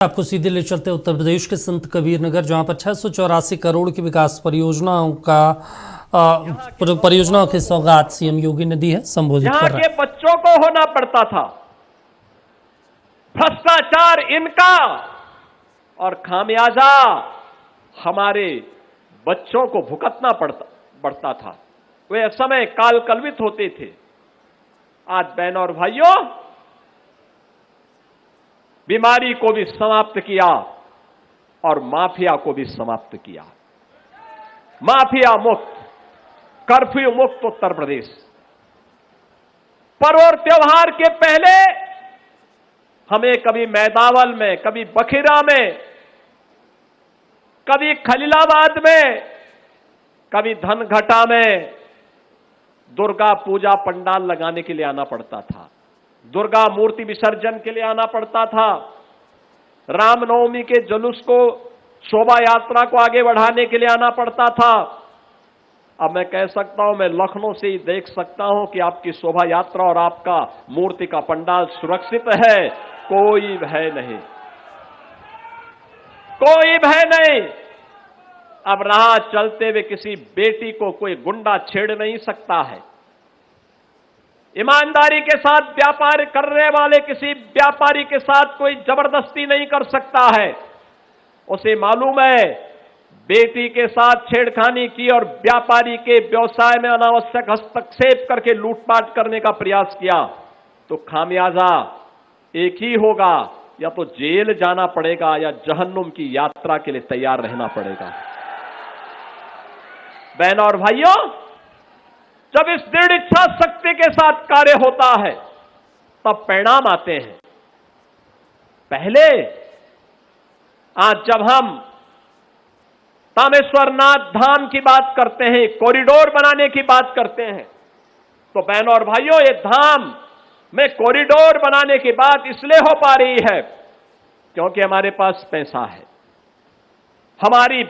आपको सीधे ले चलते उत्तर प्रदेश के संत कबीर नगर, जहां पर 684 करोड़ की विकास परियोजनाओं की सौगात सीएम योगी ने दी है। संबोधित कर रहे हैं। के बच्चों को होना पड़ता था भ्रष्टाचार इनका और खामियाजा हमारे बच्चों को भुगतना पड़ता था। वे समय काल कल्वित होते थे। आज बहनों और भाइयों, बीमारी को भी समाप्त किया और माफिया को भी समाप्त किया। माफिया मुक्त, कर्फ्यू मुक्त उत्तर प्रदेश। पर्व और त्योहार के पहले हमें कभी मैदावल में, कभी बखिरा में, कभी खलीलाबाद में, कभी धनघटा में दुर्गा पूजा पंडाल लगाने के लिए आना पड़ता था। दुर्गा मूर्ति विसर्जन के लिए आना पड़ता था। रामनवमी के जुलूस को, शोभा यात्रा को आगे बढ़ाने के लिए आना पड़ता था। अब मैं कह सकता हूं, मैं लखनऊ से ही देख सकता हूं कि आपकी शोभा यात्रा और आपका मूर्ति का पंडाल सुरक्षित है। कोई भय नहीं, कोई भय नहीं। अब राह चलते हुए किसी बेटी को कोई गुंडा छेड़ नहीं सकता है। ईमानदारी के साथ व्यापार करने वाले किसी व्यापारी के साथ कोई जबरदस्ती नहीं कर सकता है। उसे मालूम है, बेटी के साथ छेड़खानी की और व्यापारी के व्यवसाय में अनावश्यक हस्तक्षेप करके लूटपाट करने का प्रयास किया तो खामियाजा एक ही होगा, या तो जेल जाना पड़ेगा या जहन्नुम की यात्रा के लिए तैयार रहना पड़ेगा। बहनों और भाइयों, जब इस दृढ़ इच्छा शक्ति के साथ कार्य होता है तब परिणाम आते हैं। पहले आज जब हम तामेश्वरनाथ धाम की बात करते हैं, कॉरिडोर बनाने की बात करते हैं, तो बहनों और भाइयों, ये धाम में कॉरिडोर बनाने की बात इसलिए हो पा रही है क्योंकि हमारे पास पैसा है। हमारी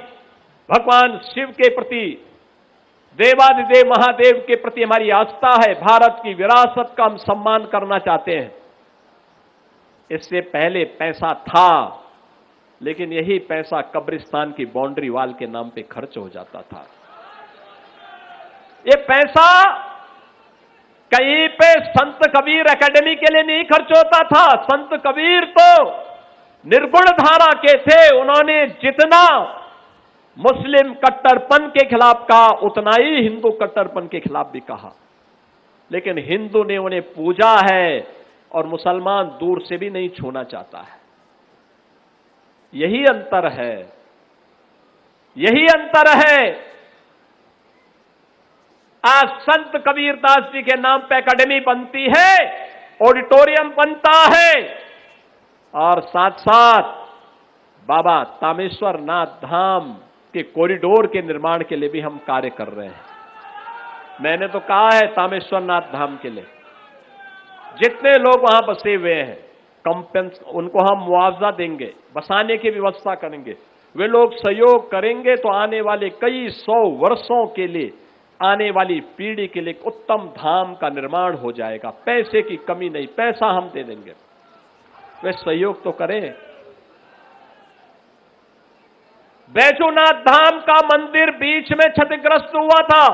भगवान शिव के प्रति, देवादिदेव महादेव के प्रति हमारी आस्था है। भारत की विरासत का हम सम्मान करना चाहते हैं। इससे पहले पैसा था, लेकिन यही पैसा कब्रिस्तान की बाउंड्री वाल के नाम पे खर्च हो जाता था। ये पैसा कहीं पे संत कबीर एकेडमी के लिए नहीं खर्च होता था। संत कबीर तो निर्गुण धारा के थे। उन्होंने जितना मुस्लिम कट्टरपन के खिलाफ कहा, उतना ही हिंदू कट्टरपन के खिलाफ भी कहा। लेकिन हिंदू ने उन्हें पूजा है और मुसलमान दूर से भी नहीं छूना चाहता है। यही अंतर है, यही अंतर है। आज संत कबीरदास जी के नाम पे एकेडमी बनती है, ऑडिटोरियम बनता है, और साथ साथ बाबा तामेश्वरनाथ धाम के कॉरिडोर के निर्माण के लिए भी हम कार्य कर रहे हैं। मैंने तो कहा है, तामेश्वरनाथ धाम के लिए जितने लोग वहां बसे हुए हैं, उनको हम मुआवजा देंगे, बसाने की व्यवस्था करेंगे। वे लोग सहयोग करेंगे तो आने वाले कई 100 वर्षों के लिए, आने वाली पीढ़ी के लिए उत्तम धाम का निर्माण हो जाएगा। पैसे की कमी नहीं, पैसा हम दे देंगे। वे सहयोग तो करें। बैजूनाथ धाम का मंदिर बीच में क्षतिग्रस्त हुआ था।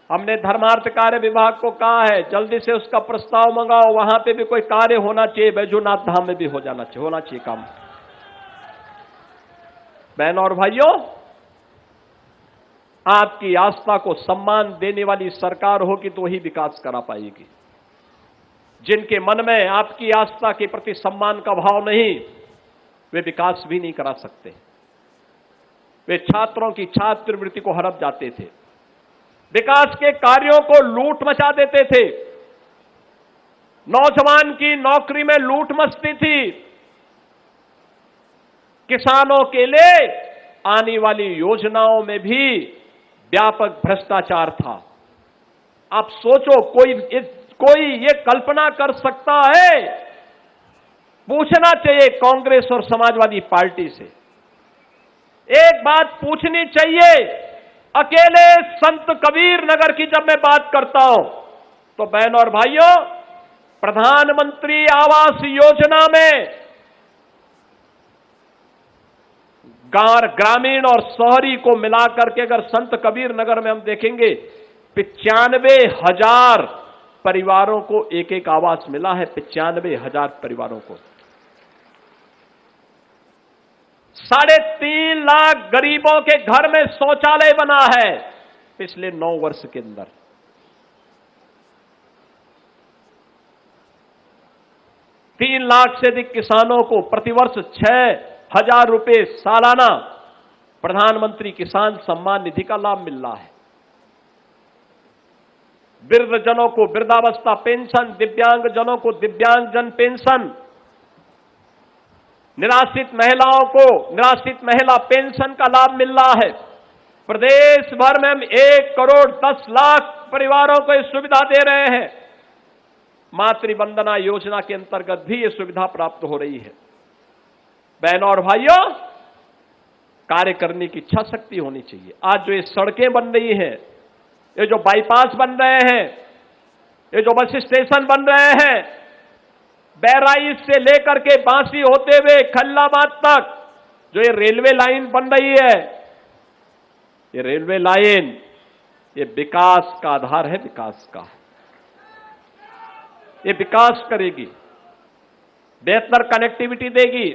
हमने धर्मार्थ कार्य विभाग को कहा है, जल्दी से उसका प्रस्ताव मंगाओ, वहां पे भी कोई कार्य होना चाहिए, बैजूनाथ धाम में भी होना चाहिए काम। बहनों और भाइयों, आपकी आस्था को सम्मान देने वाली सरकार होगी तो वही विकास करा पाएगी। जिनके मन में आपकी आस्था के प्रति सम्मान का भाव नहीं, वे विकास भी नहीं करा सकते। वे छात्रों की छात्रवृत्ति को हड़प जाते थे, विकास के कार्यों को लूट मचा देते थे, नौजवान की नौकरी में लूट मचती थी, किसानों के लिए आने वाली योजनाओं में भी व्यापक भ्रष्टाचार था। आप सोचो, कोई ये कल्पना कर सकता है? पूछना चाहिए कांग्रेस और समाजवादी पार्टी से। एक बात पूछनी चाहिए, अकेले संत कबीर नगर की जब मैं बात करता हूं तो बहनों और भाइयों, प्रधानमंत्री आवास योजना में ग्रामीण और शहरी को मिलाकर के अगर संत कबीर नगर में हम देखेंगे 95,000 परिवारों को एक एक आवास मिला है। 95,000 परिवारों को 3.5 लाख गरीबों के घर में शौचालय बना है पिछले 9 वर्ष के अंदर। 3 लाख से अधिक किसानों को प्रतिवर्ष 6,000 रुपए सालाना प्रधानमंत्री किसान सम्मान निधि का लाभ मिल रहा है। वृद्धजनों को वृद्धावस्था पेंशन, दिव्यांगजनों को दिव्यांगजन पेंशन, निराश्रित महिलाओं को निराश्रित महिला पेंशन का लाभ मिल रहा है। प्रदेश भर में हम 1 करोड़ 10 लाख परिवारों को यह सुविधा दे रहे हैं। मातृ वंदना योजना के अंतर्गत भी यह सुविधा प्राप्त हो रही है। बहनों और भाइयों, कार्य करने की इच्छा शक्ति होनी चाहिए। आज जो ये सड़कें बन रही हैं, ये जो बाईपास बन रहे हैं, ये जो बस स्टेशन बन रहे हैं, बहराइच से लेकर के बांसी होते हुए खल्लाबाद तक जो ये रेलवे लाइन बन रही है, ये रेलवे लाइन ये विकास का आधार है। विकास का ये विकास करेगी, बेहतर कनेक्टिविटी देगी।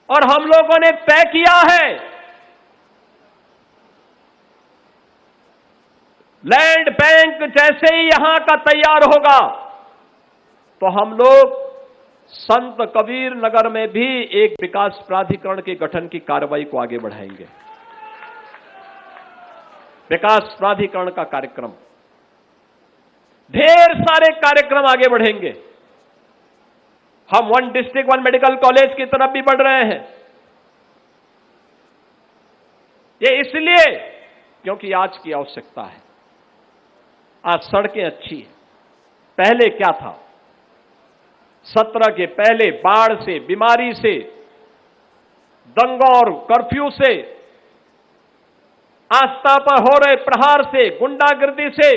और हम लोगों ने तय किया है लैंड बैंक जैसे ही यहां का तैयार होगा तो हम लोग संत कबीर नगर में भी एक विकास प्राधिकरण के गठन की कार्रवाई को आगे बढ़ाएंगे। विकास प्राधिकरण का कार्यक्रम, ढेर सारे कार्यक्रम आगे बढ़ेंगे। हम 1 डिस्ट्रिक्ट 1 मेडिकल कॉलेज की तरफ भी बढ़ रहे हैं। ये इसलिए क्योंकि आज की आवश्यकता है। आज सड़कें अच्छी हैं। पहले क्या था? 17 के पहले बाढ़ से, बीमारी से, दंगों और कर्फ्यू से, आस्था पर हो रहे प्रहार से, गुंडागर्दी से